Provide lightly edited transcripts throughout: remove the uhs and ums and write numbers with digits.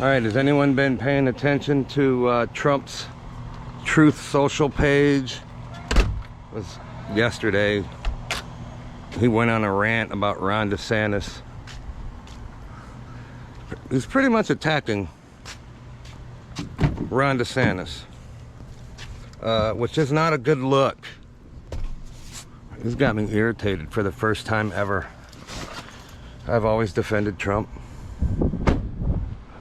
All right, has anyone been paying attention to Trump's Truth Social page? It was yesterday. He went on a rant about Ron DeSantis. He's pretty much attacking Ron DeSantis, which is not a good look. He's got me irritated for the first time ever. I've always defended Trump.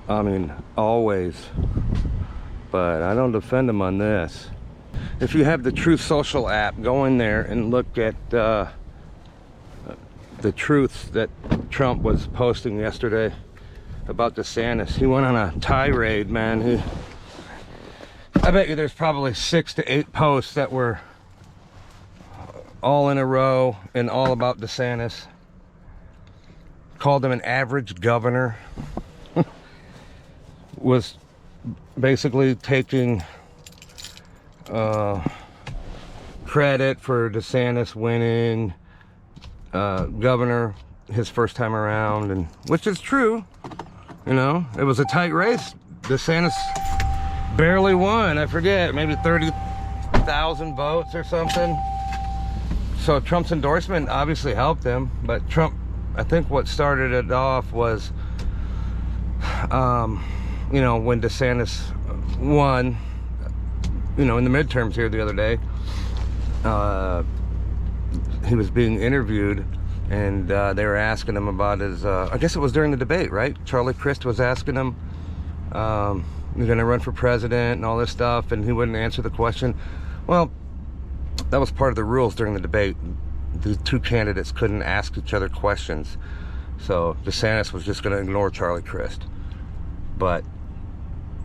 I mean, always. But I don't defend him on this. If you have the Truth Social app, go in there and look at the truths that Trump was posting yesterday about DeSantis. He went on a tirade, man. I bet you there's probably 6 to 8 posts that were all in a row and all about DeSantis. Called him an average governor. Was basically taking credit for DeSantis winning governor his first time around, and which is true. You know, it was a tight race. DeSantis barely won. I forget, maybe 30,000 votes or something. So Trump's endorsement obviously helped him, but Trump, I think what started it off was, you know, when DeSantis won, you know, in the midterms here the other day, he was being interviewed, and they were asking him about his, I guess it was during the debate, right? Charlie Crist was asking him, you're gonna run for president and all this stuff, and he wouldn't answer the question. Well, that was part of the rules during the debate. The two candidates couldn't ask each other questions. So DeSantis was just gonna ignore Charlie Crist. But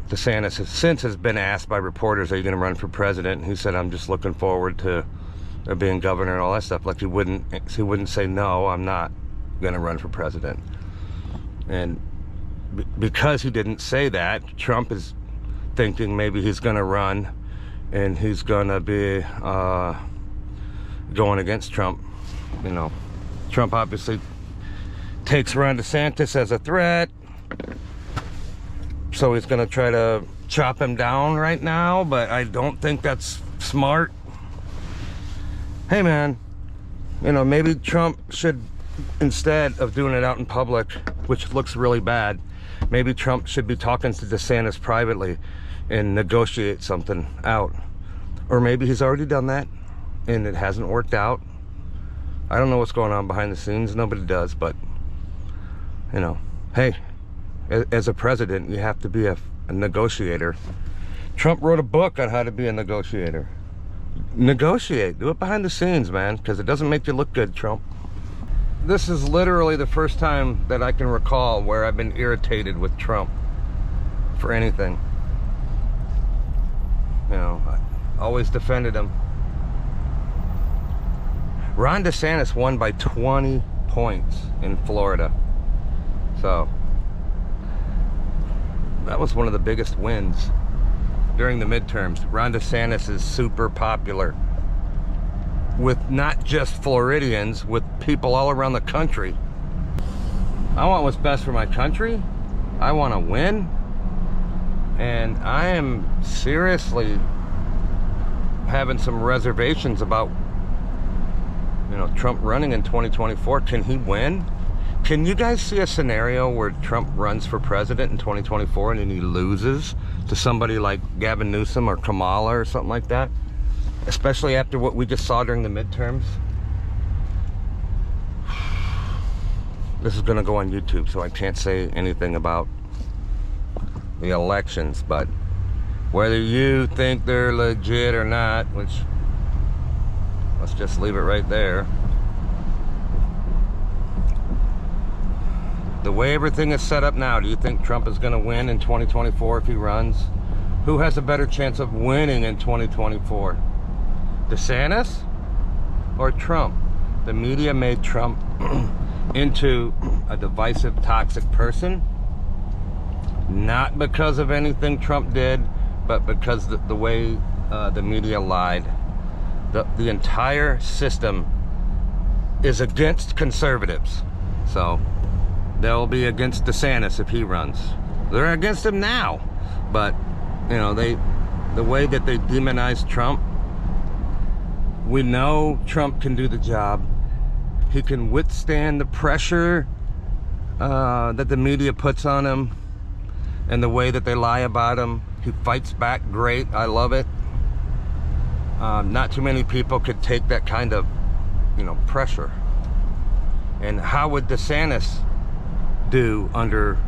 DeSantis has been asked by reporters, are you gonna run for president? And he said, I'm just looking forward to being governor and all that stuff. Like he wouldn't say, no, I'm not gonna run for president. And because he didn't say that, Trump is thinking maybe he's gonna run and he's gonna be going against Trump. You know, Trump obviously takes Ron DeSantis as a threat, so he's gonna try to chop him down right now, but I don't think that's smart. Hey man, you know, maybe Trump should, instead of doing it out in public, which looks really bad, maybe Trump should be talking to DeSantis privately and negotiate something out. Or maybe he's already done that and it hasn't worked out. I don't know what's going on behind the scenes. Nobody does, but, you know, hey, as a president, you have to be a negotiator. Trump wrote a book on how to be a negotiator. Negotiate. Do it behind the scenes, man, because it doesn't make you look good, Trump. This is literally the first time that I can recall where I've been irritated with Trump for anything. You know, I always defended him. Ron DeSantis won by 20 points in Florida. So that was one of the biggest wins during the midterms. Ron DeSantis is super popular with not just Floridians, with people all around the country. I want what's best for my country. I want to win. And I am seriously having some reservations about, you know, Trump running in 2024. Can he win? Can you guys see a scenario where Trump runs for president in 2024 and then he loses to somebody like Gavin Newsom or Kamala or something like that? Especially after what we just saw during the midterms. This is gonna go on YouTube, so I can't say anything about the elections, but whether you think they're legit or not, which, let's just leave it right there. The way everything is set up now, do you think Trump is going to win in 2024 if he runs? Who has a better chance of winning in 2024? DeSantis or Trump? The media made Trump into a divisive, toxic person. Not because of anything Trump did, but because the way the media lied. The entire system is against conservatives. So they'll be against DeSantis if he runs. They're against him now. But, you know, the way that they demonize Trump, we know Trump can do the job. He can withstand the pressure that the media puts on him and the way that they lie about him. He fights back great. I love it. Not too many people could take that kind of, you know, pressure. And how would DeSantis do under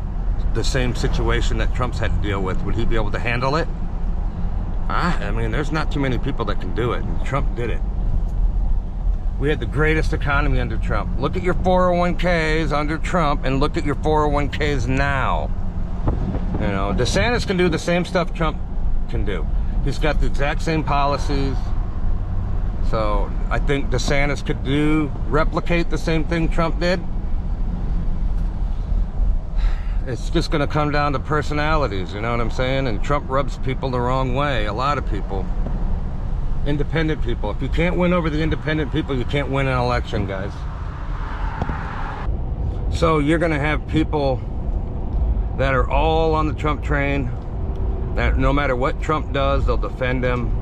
the same situation that Trump's had to deal with? Would he be able to handle it? I mean, there's not too many people that can do it, and Trump did it. We had the greatest economy under Trump. Look at your 401ks under Trump and look at your 401ks now. You know, DeSantis can do the same stuff Trump can do. He's got the exact same policies. So I think DeSantis could replicate the same thing Trump did. It's just going to come down to personalities, you know what I'm saying? And Trump rubs people the wrong way, a lot of people. Independent people. If you can't win over the independent people, you can't win an election, guys. So you're going to have people that are all on the Trump train, that no matter what Trump does, they'll defend him,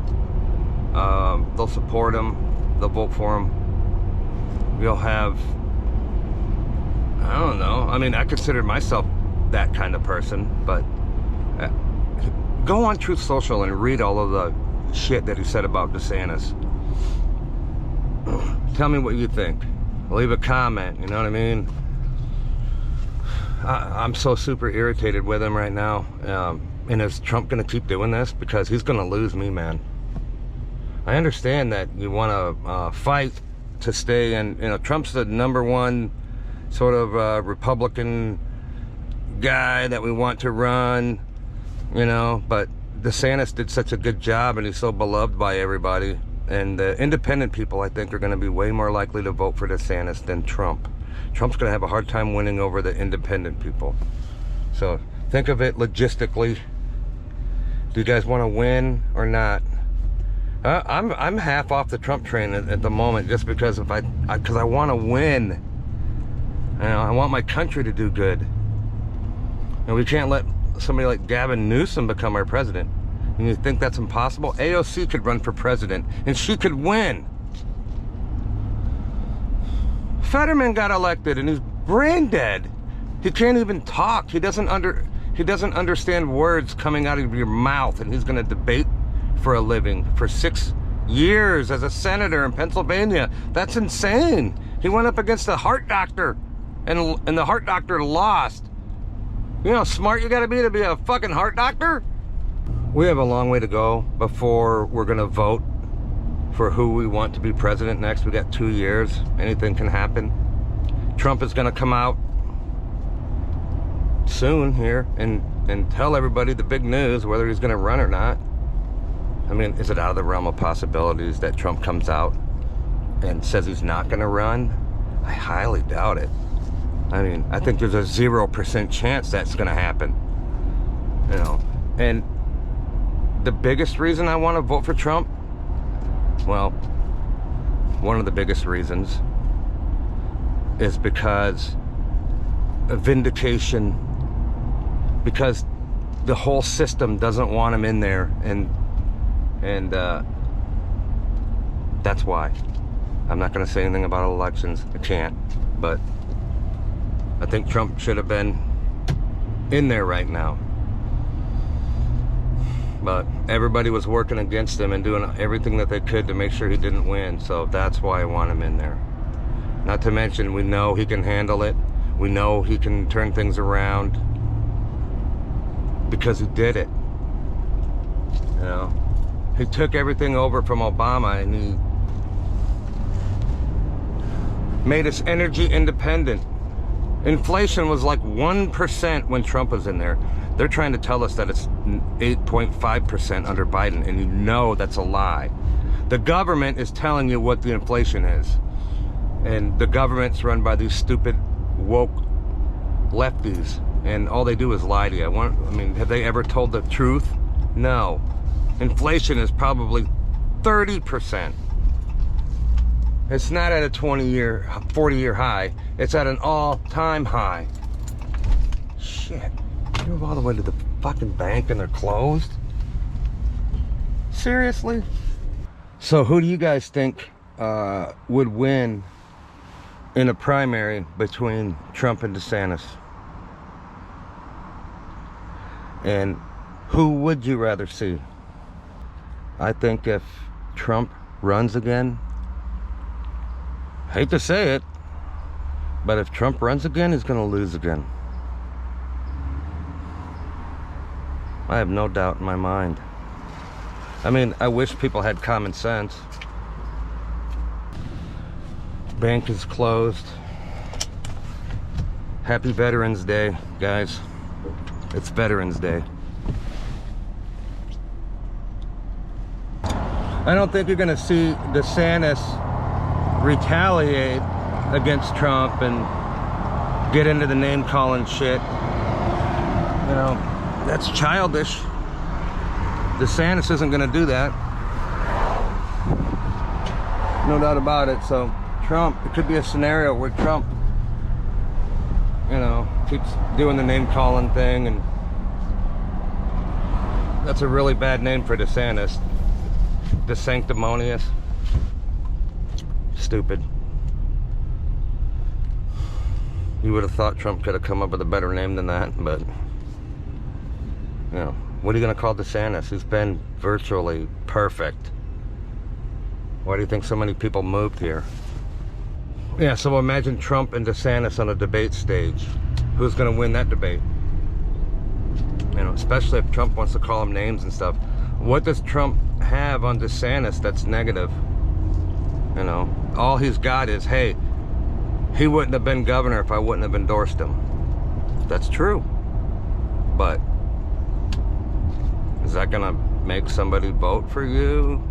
they'll support him, they'll vote for him. You'll have, I don't know, I mean, I consider myself that kind of person, but go on Truth Social and read all of the shit that he said about DeSantis. Tell me what you think. Leave a comment, you know what I mean? I'm so super irritated with him right now. And is Trump gonna keep doing this? Because he's gonna lose me, man. I understand that you want to fight to stay in, you know, Trump's the #1 sort of Republican guy that we want to run, you know, but DeSantis did such a good job and he's so beloved by everybody. And the independent people, I think, are going to be way more likely to vote for DeSantis than Trump. Trump's going to have a hard time winning over the independent people. So think of it logistically. Do you guys want to win or not? I'm half off the Trump train at the moment, just because because I want to win. You know, I want my country to do good. And we can't let somebody like Gavin Newsom become our president. And you think that's impossible? AOC could run for president and she could win. Fetterman got elected and he's brain dead. He can't even talk. He doesn't understand words coming out of your mouth, and he's going to debate for a living for 6 years as a senator in Pennsylvania. That's insane. He went up against a heart doctor and the heart doctor lost. You know how smart you gotta be a fucking heart doctor? We have a long way to go before we're gonna vote for who we want to be president next. We got 2 years. Anything can happen. Trump is gonna come out soon here and tell everybody the big news, whether he's gonna run or not. I mean, is it out of the realm of possibilities that Trump comes out and says he's not gonna run? I highly doubt it. I mean, I think there's a 0% chance that's gonna happen. You know, and the biggest reason I want to vote for Trump, well, one of the biggest reasons is because of vindication, because the whole system doesn't want him in there, and that's why. I'm not going to say anything about elections. I can't, but I think Trump should have been in there right now. But everybody was working against him and doing everything that they could to make sure he didn't win. So that's why I want him in there. Not to mention, we know he can handle it. We know he can turn things around because he did it. You know, he took everything over from Obama and he made us energy independent. Inflation was like 1% when Trump was in there. They're trying to tell us that it's 8.5% under Biden, and you know that's a lie. The government is telling you what the inflation is. And the government's run by these stupid, woke lefties, and all they do is lie to you. I mean, have they ever told the truth? No. Inflation is probably 30%. It's not at a 20-year, 40-year high. It's at an all-time high. Shit. Drove all the way to the fucking bank and they're closed? Seriously? So who do you guys think would win in a primary between Trump and DeSantis? And who would you rather see? I think if Trump runs again, hate to say it, but if Trump runs again, he's gonna lose again. I have no doubt in my mind. I mean, I wish people had common sense. Bank is closed. Happy Veterans Day, guys. It's Veterans Day. I don't think you're gonna see DeSantis retaliate against Trump and get into the name-calling shit. You know, that's childish. DeSantis isn't gonna do that. No doubt about it. So Trump, it could be a scenario where Trump, you know, keeps doing the name-calling thing, and that's a really bad name for DeSantis. The sanctimonious. Stupid. You would have thought Trump could have come up with a better name than that, but you know, what are you gonna call DeSantis? He's been virtually perfect. Why do you think so many people moved here? Yeah, so imagine Trump and DeSantis on a debate stage. Who's gonna win that debate? You know, especially if Trump wants to call him names and stuff. What does Trump have on DeSantis that's negative? You know, all he's got is, hey, he wouldn't have been governor if I wouldn't have endorsed him. That's true. But is that gonna make somebody vote for you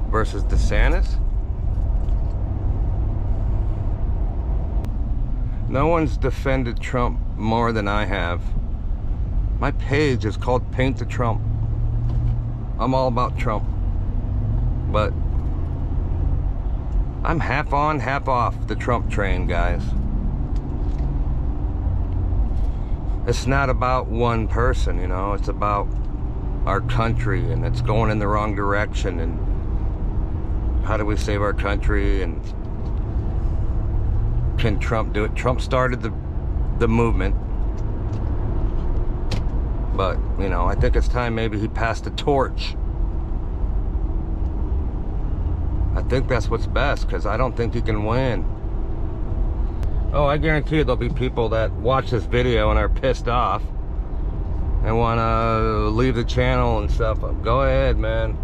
versus DeSantis? No one's defended Trump more than I have. My page is called Paint the Trump. I'm all about Trump. But I'm half on, half off the Trump train, guys. It's not about one person, you know, it's about our country, and it's going in the wrong direction, and how do we save our country, and can Trump do it? Trump started the movement, but you know, I think it's time maybe he passed the torch. I think that's what's best, because I don't think he can win. Oh, I guarantee you there'll be people that watch this video and are pissed off and want to leave the channel and stuff. Go ahead, man.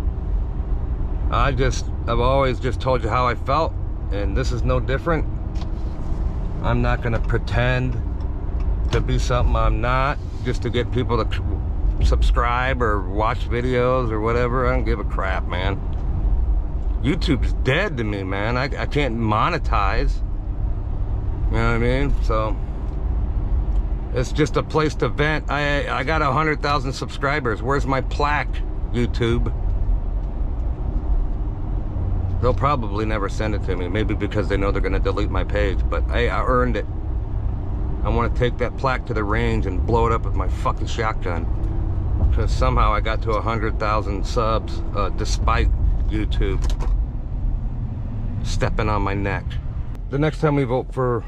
I've always just told you how I felt, and this is no different. I'm not going to pretend to be something I'm not just to get people to subscribe or watch videos or whatever. I don't give a crap, man. YouTube's dead to me, man. I can't monetize. You know what I mean? So it's just a place to vent. I got 100,000 subscribers. Where's my plaque, YouTube? They'll probably never send it to me. Maybe because they know they're gonna delete my page. But hey, I earned it. I want to take that plaque to the range and blow it up with my fucking shotgun. Because somehow I got to 100,000 subs despite YouTube stepping on my neck. The next time we vote for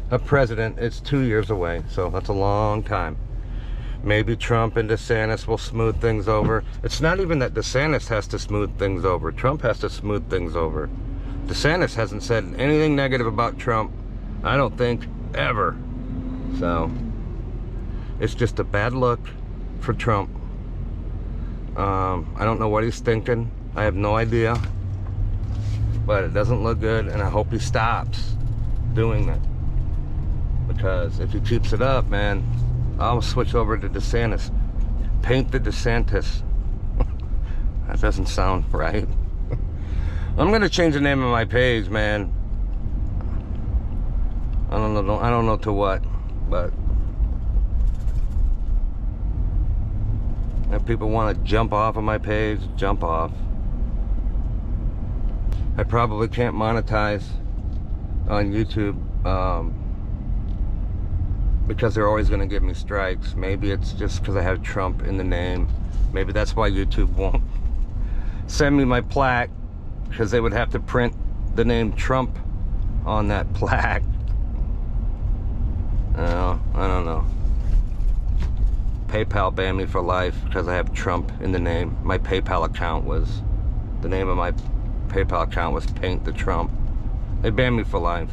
a president, it's 2 years away, so that's a long time. Maybe Trump and DeSantis will smooth things over. It's not even that DeSantis has to smooth things over. Trump has to smooth things over. DeSantis hasn't said anything negative about Trump, I don't think, ever. So it's just a bad look for Trump. I don't know what he's thinking. I have no idea. But it doesn't look good, and I hope he stops doing that. Because if he keeps it up, man, I'll switch over to DeSantis. Paint the DeSantis. That doesn't sound right. I'm gonna change the name of my page, man. I don't know to what, but if people want to jump off of my page, jump off. I probably can't monetize on YouTube because they're always going to give me strikes. Maybe it's just because I have Trump in the name. Maybe that's why YouTube won't send me my plaque, because they would have to print the name Trump on that plaque. I don't know. PayPal banned me for life because I have Trump in the name. My PayPal account was, the name of my PayPal account was Paint the Trump. They banned me for life.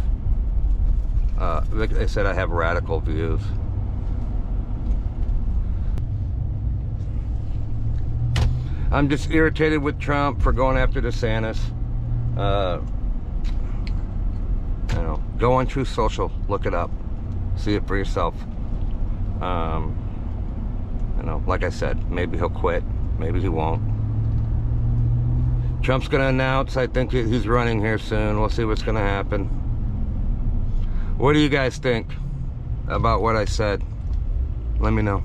They said I have radical views. I'm just irritated with Trump for going after DeSantis. You know, go on Truth Social, look it up, see it for yourself. You know, like I said, maybe he'll quit, maybe he won't. Trump's gonna announce, I think he's running here soon. We'll see what's gonna happen. What do you guys think about what I said? Let me know.